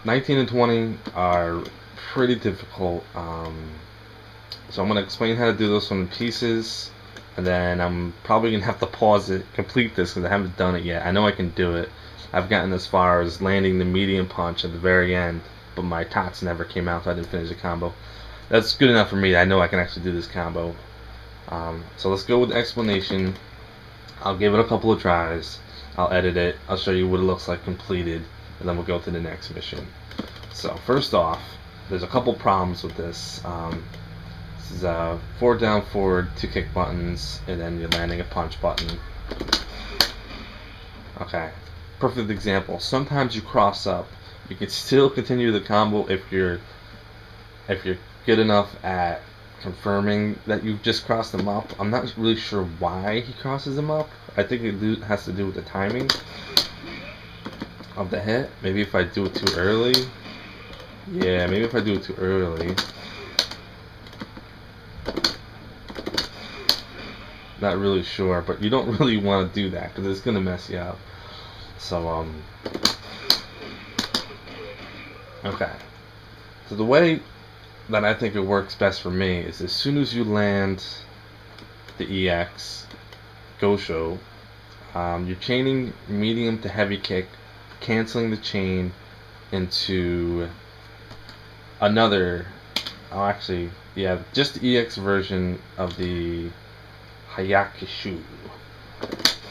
19 and 20 are pretty difficult. So I'm going to explain how to do this one in pieces, and then I'm probably going to have to pause it, complete this because I haven't done it yet. I know I can do it. I've gotten as far as landing the medium punch at the very end, but my tots never came out, so I didn't finish the combo. That's good enough for me. I know I can actually do this combo. So let's go with the explanation. I'll give it a couple of tries. I'll edit it. I'll show you what it looks like completed, and then we'll go to the next mission. So first off, there's a couple problems with this. This is forward, down, forward, 2 kick buttons, and then you're landing a punch button. Okay, perfect example. Sometimes you cross up. You can still continue the combo if you're good enough at confirming that you've just crossed them up. I'm not really sure why he crosses them up. I think it has to do with the timing of the hit. Maybe if I do it too early. Yeah, maybe if I do it too early. Not really sure, but you don't really want to do that because it's gonna mess you up. So okay. So the way that I think it works best for me is as soon as you land the EX Gosho, you're chaining medium to heavy kick, canceling the chain into another. Oh, actually, yeah, just the EX version of the Hayakishu,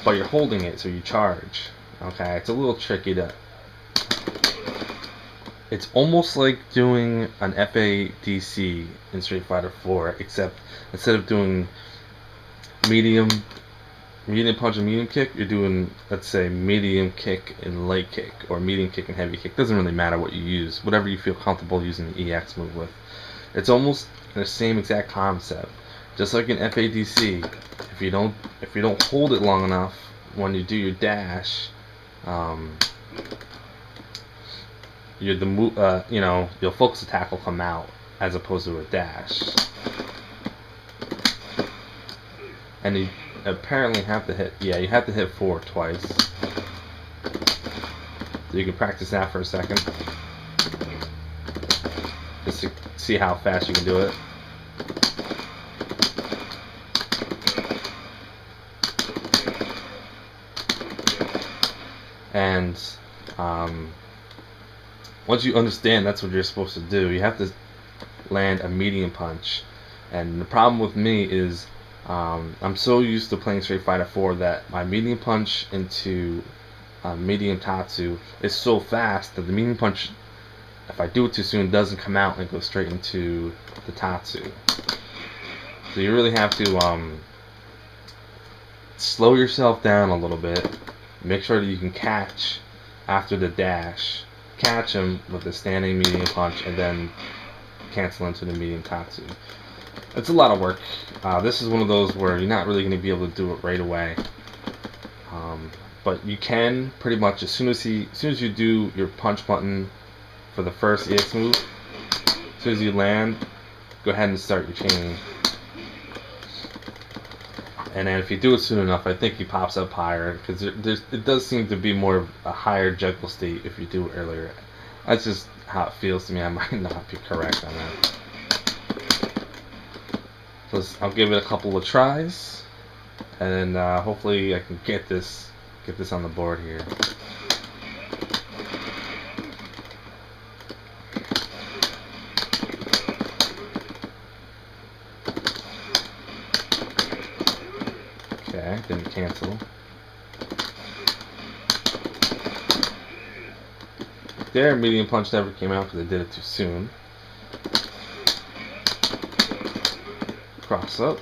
but you're holding it, so you charge. Okay, it's a little tricky to. It's almost like doing an FADC in Street Fighter 4, except instead of doing medium punch and medium kick, you're doing, let's say, medium kick and light kick, or medium kick and heavy kick. Doesn't really matter what you use, whatever you feel comfortable using the EX move with. It's almost the same exact concept. Just like in FADC, if you don't hold it long enough when you do your dash, your focus attack will come out as opposed to a dash. And you apparently have to hit, you have to hit 4 twice. So you can practice that for a second, just to see how fast you can do it. And once you understand that's what you're supposed to do, you have to land a medium punch. And the problem with me is I'm so used to playing Street Fighter 4 that my medium punch into medium Tatsu is so fast that the medium punch, if I do it too soon, doesn't come out and goes straight into the Tatsu. So you really have to slow yourself down a little bit. Make sure that you can catch after the dash. Catch him with the standing medium punch and then cancel into the medium Tatsu. It's a lot of work. This is one of those where you're not really going to be able to do it right away. But you can pretty much as soon as you do your punch button for the first EX move, as soon as you land, go ahead and start your chain. And then if you do it soon enough, I think he pops up higher because it does seem to be more of a higher juggle state if you do it earlier. That's just how it feels to me. I might not be correct on that. So I'll give it a couple of tries, and then hopefully I can get this on the board here. Okay, didn't cancel. There, medium punch never came out because I did it too soon. Cross up.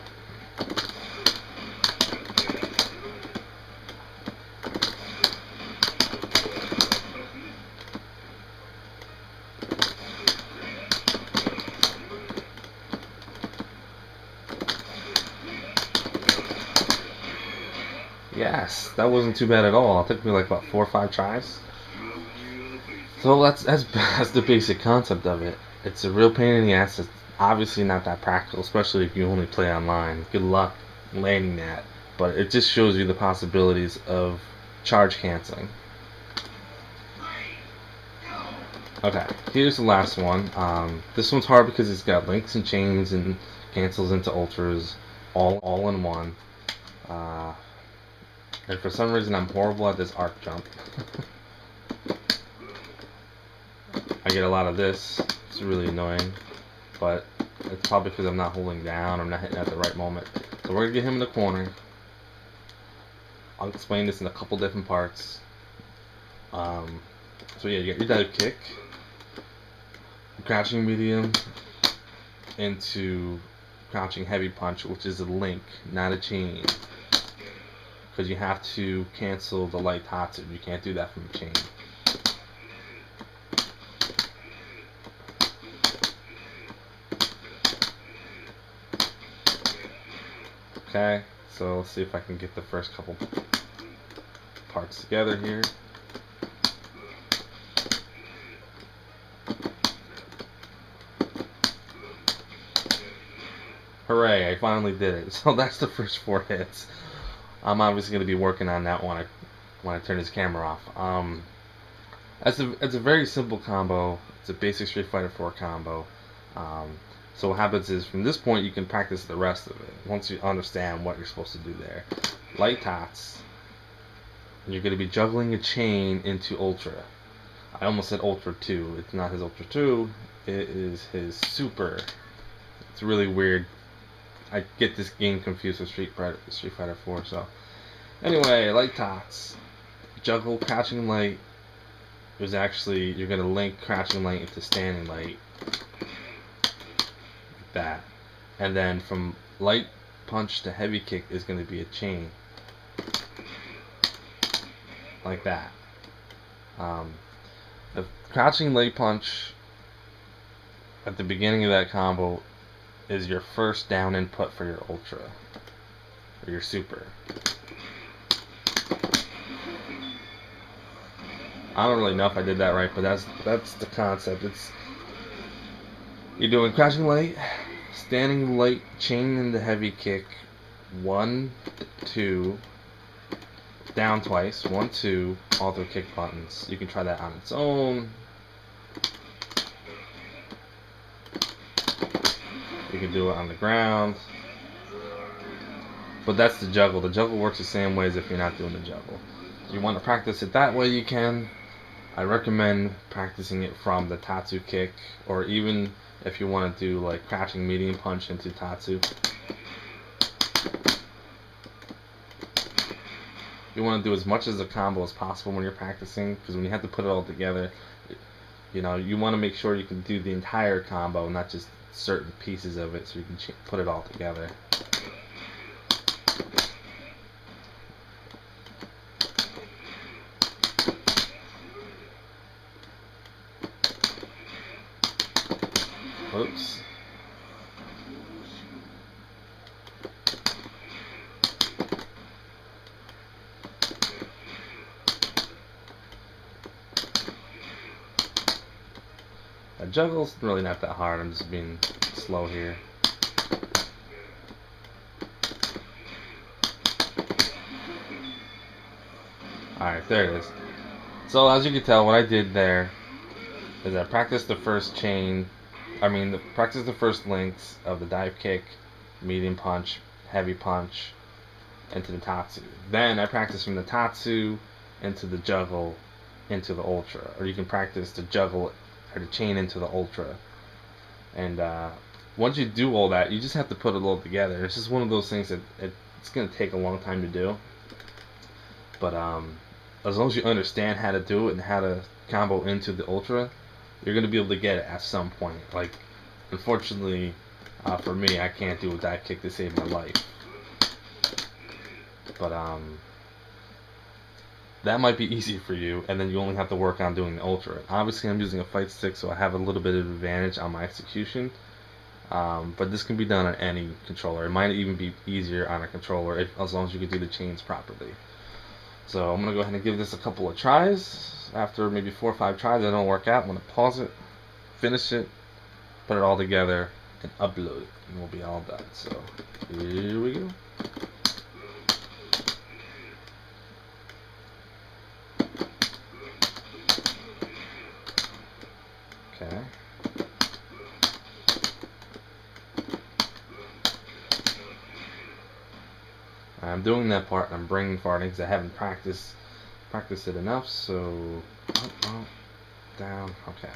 Yes, that wasn't too bad at all. It took me like about 4 or 5 tries. So that's the basic concept of it. It's a real pain in the ass. It's obviously not that practical, especially if you only play online. Good luck landing that. But it just shows you the possibilities of charge canceling. Okay, here's the last one. This one's hard because it's got links and chains and cancels into ultras all in one. Uh, and for some reason I'm horrible at this arc jump. I get a lot of this. It's really annoying, but it's probably because I'm not holding down, I'm not hitting at the right moment. So we're gonna get him in the corner. I'll explain this in a couple different parts. So yeah, you got your dive kick, crouching medium into crouching heavy punch, which is a link, not a chain. Because you have to cancel the light tatsu. You can't do that from a chain. Okay, so let's see if I can get the first couple parts together here. Hooray, I finally did it. So that's the first 4 hits. I'm obviously going to be working on that when I turn this camera off. It's a very simple combo. It's a basic Street Fighter 4 combo. So what happens is from this point you can practice the rest of it once you understand what you're supposed to do there. Light tots. You're going to be juggling a chain into Ultra. I almost said Ultra 2. It's not his Ultra 2. It is his Super. It's really weird. I get this game confused with Street Fighter 4. So anyway, light tots. Juggle crouching light. There's actually, you're going to link crouching light into standing light. Like that. And then from light punch to heavy kick is going to be a chain. Like that. The crouching light punch at the beginning of that combo is your first down input for your Ultra. Or your Super. I don't really know if I did that right, but that's the concept. You're doing crouching light, standing light, chain into heavy kick, 1, 2, down twice, 1, 2, all 3 kick buttons. You can try that on its own. You can do it on the ground. But that's the juggle. The juggle works the same way as if you're not doing the juggle. If you want to practice it that way, you can. I recommend practicing it from the tatsu kick, or even if you want to do like crouching medium punch into tatsu. You want to do as much as a combo as possible when you're practicing, because when you have to put it all together, you know, you want to make sure you can do the entire combo, not just certain pieces of it, so you can put it all together. Oops. That juggle's really not that hard, I'm just being slow here. Alright, there it is. So as you can tell, what I did there is I practiced the first practiced the first links of the dive kick, medium punch, heavy punch, into the tatsu. Then I practiced from the tatsu into the juggle into the Ultra. Or you can practice the juggle or the chain into the Ultra. And once you do all that, you just have to put it all together. It's just one of those things that it's going to take a long time to do. But as long as you understand how to do it and how to combo into the Ultra, you're going to be able to get it at some point. Like, unfortunately, for me, I can't do a dive kick to save my life. But that might be easy for you, and then you only have to work on doing the Ultra. Obviously, I'm using a fight stick, so I have a little bit of advantage on my execution. But this can be done on any controller. It might even be easier on a controller as long as you can do the chains properly. So I'm going to go ahead and give this a couple of tries. After maybe 4 or 5 tries that don't work out, I'm going to pause it, finish it, put it all together, and upload it, and we'll be all done. So here we go. Okay. I'm doing that part and I'm brain farting because I haven't practiced it enough, so up, down, okay.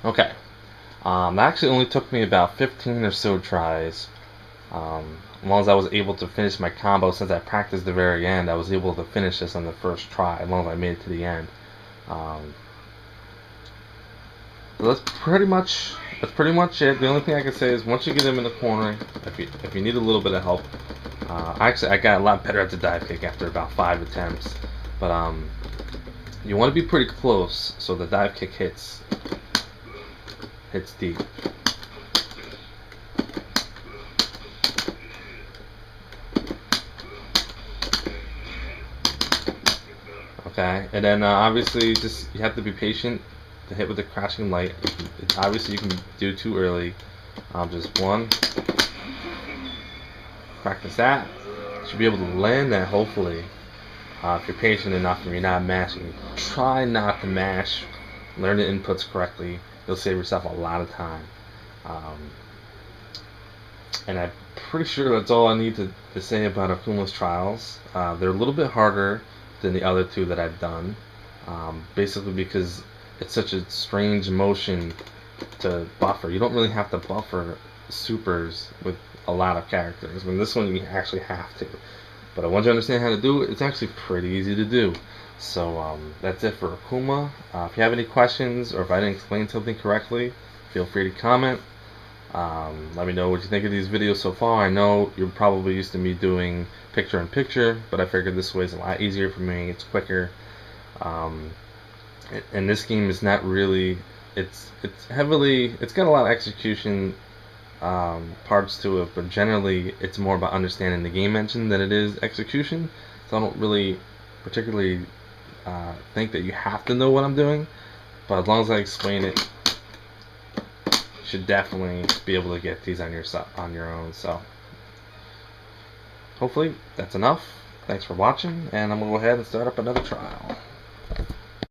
Okay. That actually only took me about 15 or so tries. As long as I was able to finish my combo, since I practiced the very end, I was able to finish this on the first try, as long as I made it to the end. So that's pretty much it. The only thing I can say is once you get him in the corner, if you need a little bit of help, actually I got a lot better at the dive kick after about 5 attempts. But you want to be pretty close so the dive kick hits deep. Okay, and then obviously just you have to be patient to hit with the crashing light. Obviously you can do too early. Just one. Practice that. Should be able to land that hopefully. If you're patient enough and you're not mashing, try not to mash. Learn the inputs correctly. You'll save yourself a lot of time. And I'm pretty sure that's all I need to say about Akuma's trials. They're a little bit harder than the other two that I've done. Basically because it's such a strange motion to buffer. You don't really have to buffer supers with a lot of characters. When this one you actually have to. But once you understand how to do it, it's actually pretty easy to do. So that's it for Akuma. If you have any questions or if I didn't explain something correctly, feel free to comment. Let me know what you think of these videos so far. I know you're probably used to me doing picture-in-picture, but I figured this way is a lot easier for me. It's quicker. And this game is not really. It's got a lot of execution parts to it, but generally it's more about understanding the game engine than it is execution. So I don't really particularly think that you have to know what I'm doing, but as long as I explain it, you should definitely be able to get these on your own. So hopefully that's enough. Thanks for watching, and I'm gonna go ahead and start up another trial.